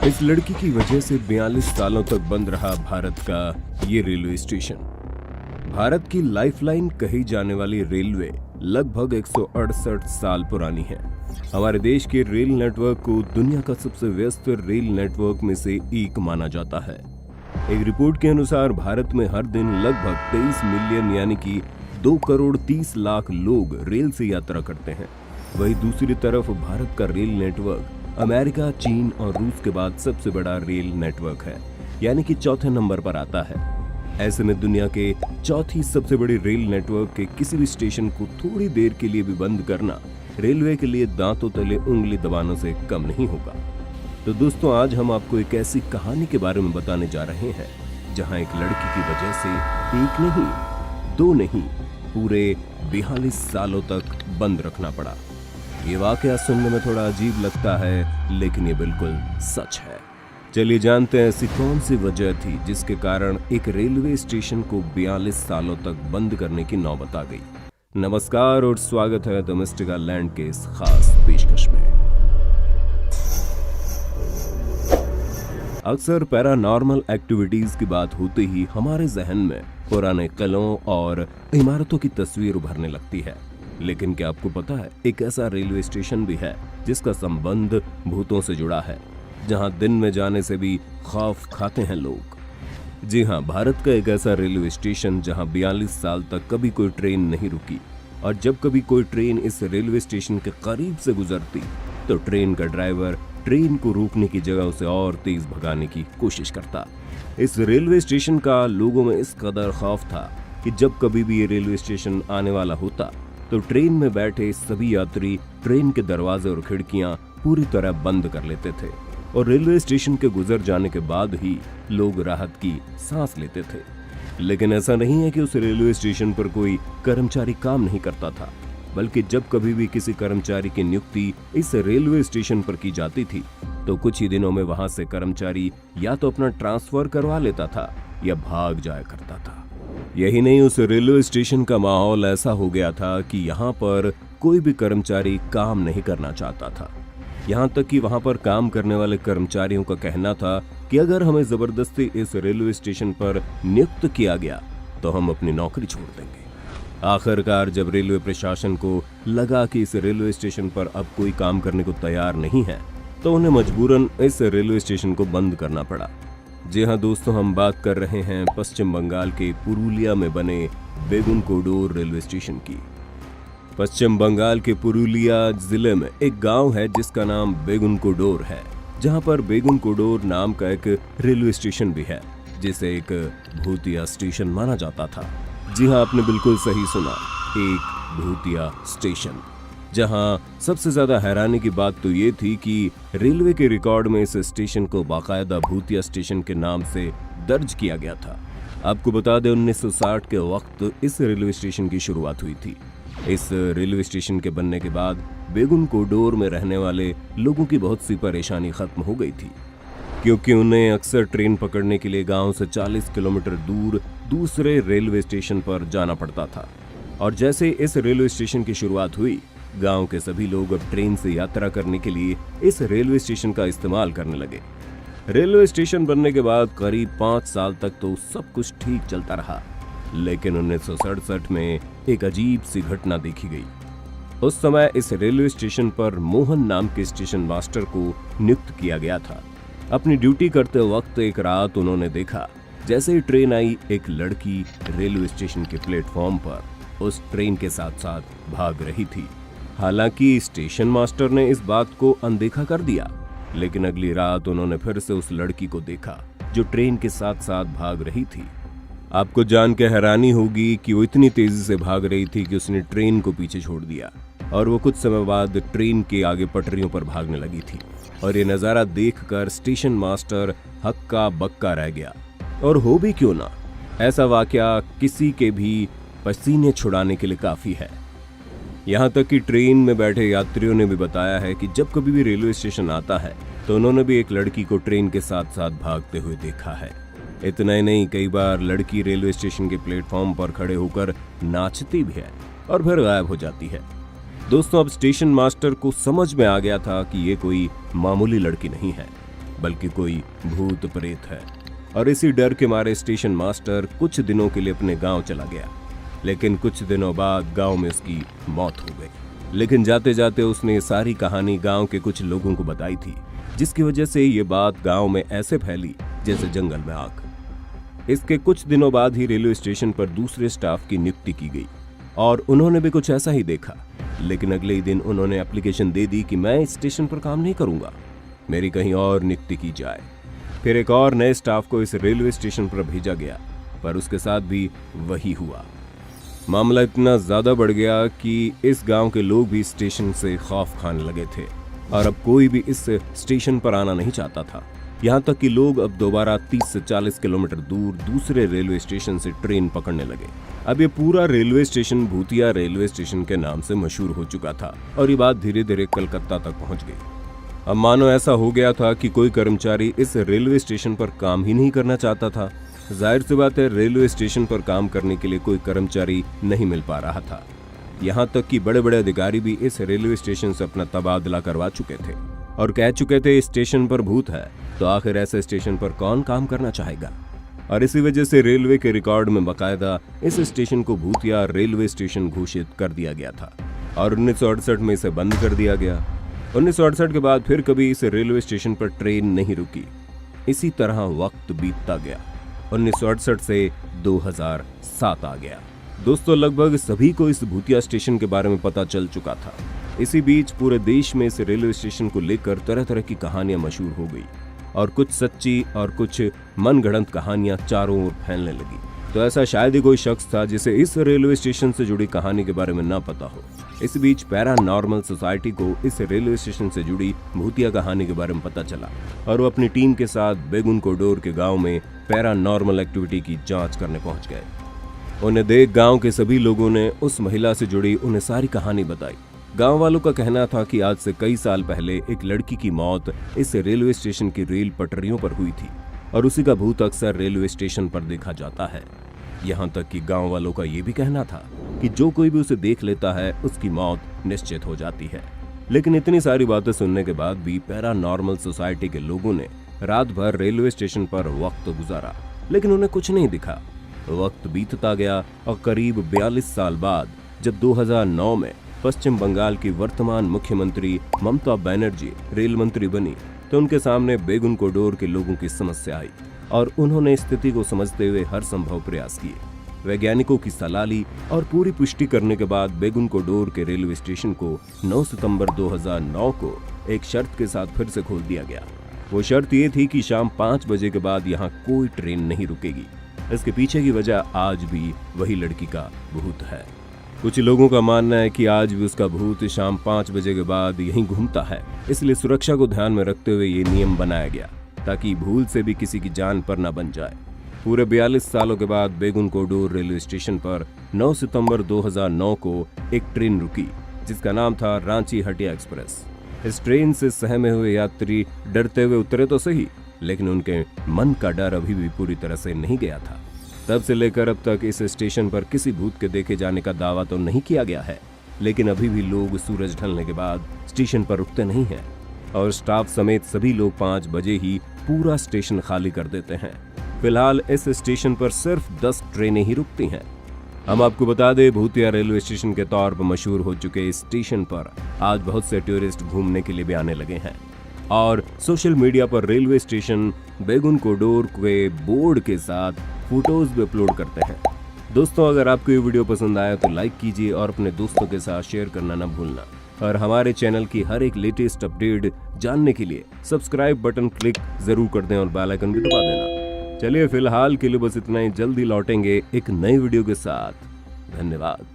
इस लड़की की वजह से 42 सालों तक बंद रहा भारत का ये रेलवे स्टेशन। भारत की लाइफलाइन कही जाने वाली रेलवे लगभग 168 साल पुरानी है। हमारे देश के रेल नेटवर्क को दुनिया का सबसे व्यस्त रेल नेटवर्क में से एक माना जाता है। एक रिपोर्ट के अनुसार भारत में हर दिन लगभग 23 मिलियन यानी कि 2 करोड़ 30 लाख लोग रेल से यात्रा करते हैं। वहीं दूसरी तरफ भारत का रेल नेटवर्क अमेरिका, चीन और रूस के बाद सबसे बड़ा रेल नेटवर्क है, यानी कि चौथे नंबर पर आता है। ऐसे में दुनिया के चौथी सबसे बड़ी रेल नेटवर्क के किसी भी स्टेशन को थोड़ी देर के लिए भी बंद करना रेलवे के लिए दांतों तले उंगली दबाने से कम नहीं होगा। तो दोस्तों, आज हम आपको एक ऐसी कहानी के बारे में बताने जा रहे हैं जहां एक लड़की की वजह से एक नहीं, 2 नहीं, पूरे 42 सालों तक बंद रखना पड़ा। ये वाकया सुनने में थोड़ा अजीब लगता है, लेकिन ये बिल्कुल सच है। चलिए जानते हैं ऐसी कौन सी वजह थी जिसके कारण एक रेलवे स्टेशन को 42 सालों तक बंद करने की नौबत आ गई। नमस्कार और स्वागत है द मिस्टिका लैंड के इस खास पेशकश में। अक्सर पैरानॉर्मल एक्टिविटीज की बात होते ही हमारे जहन में पुराने किलों और इमारतों की तस्वीर उभरने लगती है। लेकिन क्या आपको पता है, एक ऐसा रेलवे स्टेशन भी है जिसका संबंध भूतों से जुड़ा है, जहां दिन में जाने से भी खौफ खाते हैं लोग। जी हाँ, भारत का एक ऐसा रेलवे स्टेशन जहां 42 साल तक कभी कोई ट्रेन नहीं रुकी, और जब कभी कोई ट्रेन इस रेलवे स्टेशन के करीब से गुजरती तो ट्रेन का ड्राइवर ट्रेन को रोकने की जगह उसे और तेज भगाने की कोशिश करता। इस रेलवे स्टेशन का लोगों में इस कदर खौफ था कि जब कभी भी ये रेलवे स्टेशन आने वाला होता तो ट्रेन में बैठे सभी यात्री ट्रेन के दरवाजे और खिड़कियां पूरी तरह बंद कर लेते थे, और रेलवे स्टेशन के गुजर जाने के बाद ही लोग राहत की सांस लेते थे। लेकिन ऐसा नहीं है कि उस रेलवे स्टेशन पर कोई कर्मचारी काम नहीं करता था, बल्कि जब कभी भी किसी कर्मचारी की नियुक्ति इस रेलवे स्टेशन पर की जाती थी तो कुछ ही दिनों में वहां से कर्मचारी या तो अपना ट्रांसफर करवा लेता था या भाग जाया करता था। यही नहीं, उस रेलवे स्टेशन का माहौल ऐसा हो गया था कि यहाँ पर कोई भी कर्मचारी काम नहीं करना चाहता था। यहाँ तक कि वहाँ पर काम करने वाले कर्मचारियों का कहना था कि अगर हमें जबरदस्ती इस रेलवे स्टेशन पर नियुक्त किया गया तो हम अपनी नौकरी छोड़ देंगे। आखिरकार जब रेलवे प्रशासन को लगा कि इस रेलवे स्टेशन पर अब कोई काम करने को तैयार नहीं है तो उन्हें मजबूरन इस रेलवे स्टेशन को बंद करना पड़ा। जी हाँ दोस्तों, हम बात कर रहे हैं पश्चिम बंगाल के पुरुलिया में बने बेगुनकोडोर रेलवे स्टेशन की। पश्चिम बंगाल के पुरुलिया जिले में एक गांव है जिसका नाम बेगुनकोडोर है, जहां पर बेगुनकोडोर नाम का एक रेलवे स्टेशन भी है, जिसे एक भूतिया स्टेशन माना जाता था। जी हाँ, आपने बिल्कुल सही सुना, एक भूतिया स्टेशन। जहां सबसे ज्यादा हैरानी की बात तो ये थी कि रेलवे के रिकॉर्ड में इस स्टेशन को बाकायदा भूतिया स्टेशन के नाम से दर्ज किया गया था। आपको बता दें, 1960 के वक्त इस रेलवे स्टेशन की शुरुआत हुई थी। इस रेलवे स्टेशन के बनने के बाद बेगुनकोडोर में रहने वाले लोगों की बहुत सी परेशानी खत्म हो गई थी, क्योंकि उन्हें अक्सर ट्रेन पकड़ने के लिए गांव से 40 किलोमीटर दूर दूसरे रेलवे स्टेशन पर जाना पड़ता था। और जैसे इस रेलवे स्टेशन की शुरुआत हुई, गांव के सभी लोग अब ट्रेन से यात्रा करने के लिए इस रेलवे स्टेशन का इस्तेमाल करने लगे। रेलवे स्टेशन बनने के बाद करीब 5 साल तक तो सब कुछ ठीक चलता रहा, लेकिन 1967 में एक अजीब सी घटना देखी गई। उस समय इस रेलवे स्टेशन पर मोहन नाम के स्टेशन मास्टर को नियुक्त किया गया था। अपनी ड्यूटी करते वक्त एक रात उन्होंने देखा, जैसे ही ट्रेन आई, एक लड़की रेलवे स्टेशन के प्लेटफॉर्म पर उस ट्रेन के साथ साथ भाग रही थी। हालांकि स्टेशन मास्टर ने इस बात को अनदेखा कर दिया, लेकिन अगली रात उन्होंने फिर से उस लड़की को देखा जो ट्रेन के साथ साथ भाग रही थी। आपको जान के हैरानी होगी कि वो इतनी तेजी से भाग रही थी कि उसने ट्रेन को पीछे छोड़ दिया, और वो कुछ समय बाद ट्रेन के आगे पटरियों पर भागने लगी थी। और ये नजारा देखकर स्टेशन मास्टर हक्का बक्का रह गया। और हो भी क्यों ना, ऐसा वाकया किसी के भी पसीने छुड़ाने के लिए काफी है। यहाँ तक कि ट्रेन में बैठे यात्रियों ने भी बताया है कि जब कभी भी रेलवे स्टेशन आता है तो उन्होंने भी एक लड़की को ट्रेन के साथ साथ भागते हुए देखा है। इतना ही नहीं, कई बार लड़की रेलवे स्टेशन के प्लेटफॉर्म पर खड़े होकर नाचती भी है और फिर गायब हो जाती है। दोस्तों, अब स्टेशन मास्टर को समझ में आ गया था कि ये कोई मामूली लड़की नहीं है। बल्कि कोई भूत प्रेत है। और इसी डर के मारे स्टेशन मास्टर कुछ दिनों के लिए अपने गांव चला गया, लेकिन कुछ दिनों बाद गांव में उसकी मौत हो गई। लेकिन जाते जाते उसने ये सारी कहानी गांव के कुछ लोगों को बताई थी, जिसकी वजह से ये बात गांव में ऐसे फैली जैसे जंगल में आग। इसके कुछ दिनों बाद ही रेलवे स्टेशन पर दूसरे स्टाफ की नियुक्ति की गई और उन्होंने भी कुछ ऐसा ही देखा। लेकिन अगले ही दिन उन्होंने एप्लीकेशन दे दी कि मैं इस स्टेशन पर काम नहीं करूंगा, मेरी कहीं और नियुक्ति की जाए। फिर एक और नए स्टाफ को इस रेलवे स्टेशन पर भेजा गया, पर उसके साथ भी वही हुआ। मामला इतना ज्यादा बढ़ गया कि इस गांव के लोग भी स्टेशन से खौफ खाने लगे थे और अब कोई भी इस स्टेशन पर आना नहीं चाहता था। यहाँ तक कि लोग अब दोबारा 30 से 40 किलोमीटर दूर दूसरे रेलवे स्टेशन से ट्रेन पकड़ने लगे। अब ये पूरा रेलवे स्टेशन भूतिया रेलवे स्टेशन के नाम से मशहूर हो चुका था और ये बात धीरे धीरे कलकत्ता तक पहुंच गई। अब मानो ऐसा हो गया था कि कोई कर्मचारी इस रेलवे स्टेशन पर काम ही नहीं करना चाहता था। जाहिर सी बात है, रेलवे स्टेशन पर काम करने के लिए कोई कर्मचारी नहीं मिल पा रहा था। यहाँ तक कि बड़े बड़े अधिकारी भी इस रेलवे स्टेशन से अपना तबादला करवा चुके थे और कह चुके थे इस स्टेशन पर भूत है, तो आखिर ऐसे स्टेशन पर कौन काम करना चाहेगा। और इसी वजह से रेलवे के रिकॉर्ड में बाकायदा इस स्टेशन को भूतिया रेलवे स्टेशन घोषित कर दिया गया था और 1968 में इसे बंद कर दिया गया। 1968 के बाद फिर कभी इस रेलवे स्टेशन पर ट्रेन नहीं रुकी। इसी तरह वक्त बीतता गया। 1968 से 2007 आ गया। दोस्तों, लगभग सभी को इस भूतिया स्टेशन के बारे में पता चल चुका था। इसी बीच पूरे देश में इस रेलवे स्टेशन को लेकर तरह तरह की कहानियां मशहूर हो गई और कुछ सच्ची और कुछ मनगढ़ंत कहानियां चारों ओर फैलने लगी। तो ऐसा शायद ही कोई शख्स था जिसे इस रेलवे स्टेशन से जुड़ी कहानी के बारे में ना पता हो। इस बीच पैरानॉर्मल सोसाइटी को इस रेलवे स्टेशन से जुड़ी भूतिया कहानी के बारे में पता चला और वो अपनी टीम के साथ बेगुन कोडोर के गांव में पैरानॉर्मल एक्टिविटी की जांच करने पहुंच गए। उन्हें देख गांव के सभी लोगों ने उस महिला से जुड़ी उन्हें सारी कहानी बताई। गांव वालों का कहना था कि आज से कई साल पहले एक लड़की की मौत इस रेलवे स्टेशन की रेल पटरियों पर हुई थी और उसी का भूत अक्सर रेलवे स्टेशन पर देखा जाता है। यहाँ तक कि गांव वालों का ये भी कहना था कि जो कोई भी उसे देख लेता है उसकी मौत निश्चित हो जाती है। लेकिन इतनी सारी बातें सुनने के बाद भी पैरानॉर्मल सोसाइटी के लोगों ने रात भर रेलवे स्टेशन पर वक्त गुजारा, लेकिन उन्हें कुछ नहीं दिखा। वक्त बीतता गया और करीब 42 साल बाद जब 2009 में पश्चिम बंगाल की वर्तमान मुख्यमंत्री ममता बनर्जी रेल मंत्री बनी, तो उनके सामने बेगुन कोडोर के लोगों की समस्या आई और उन्होंने स्थिति को समझते हुए हर संभव प्रयास किए। वैज्ञानिकों की सलाह ली और पूरी पुष्टि करने के बाद बेगुन कोडोर के रेलवे स्टेशन को 9 सितंबर 2009 को एक शर्त के साथ फिर से खोल दिया गया। वो शर्त ये थी कि शाम 5 बजे के बाद यहाँ कोई ट्रेन नहीं रुकेगी। इसके पीछे की वजह आज भी वही लड़की का भूत है। कुछ लोगों का मानना है कि आज भी उसका भूत शाम 5 बजे के बाद यहीं घूमता है, इसलिए सुरक्षा को ध्यान में रखते हुए ये नियम बनाया गया ताकि भूल से भी किसी की जान पर न बन जाए। पूरे 42 सालों के बाद बेगुन कोडोर रेलवे स्टेशन पर 9 सितंबर 2009 को एक ट्रेन रुकी जिसका नाम था रांची हटिया एक्सप्रेस। इस ट्रेन से सहमे हुए यात्री डरते हुए उतरे तो सही, लेकिन उनके मन का डर अभी भी पूरी तरह से नहीं गया था। तब से लेकर अब तक इस स्टेशन पर किसी भूत के देखे जाने का दावा तो नहीं किया गया है, लेकिन अभी भी लोग सूरज ढलने के बाद स्टेशन पर रुकते नहीं हैं और स्टाफ समेत सभी लोग 5 बजे ही पूरा स्टेशन खाली कर देते हैं। फिलहाल इस स्टेशन पर सिर्फ 10 ट्रेनें ही रुकती हैं। हम आपको बता दें, भूतिया रेलवे स्टेशन के तौर पर मशहूर हो चुके इस स्टेशन पर आज बहुत से टूरिस्ट घूमने के लिए भी आने लगे हैं और सोशल मीडिया पर रेलवे स्टेशन बेगुन कोडोर के बोर्ड के साथ फोटोज भी अपलोड करते हैं। दोस्तों, अगर आपको ये वीडियो पसंद आया तो लाइक कीजिए और अपने दोस्तों के साथ शेयर करना ना भूलना और हमारे चैनल की हर एक लेटेस्ट अपडेट जानने के लिए सब्सक्राइब बटन क्लिक जरूर कर दें और बेल आइकन भी दबा देना। चलिए फिलहाल के लिए बस इतना ही, जल्दी लौटेंगे एक नई वीडियो के साथ। धन्यवाद।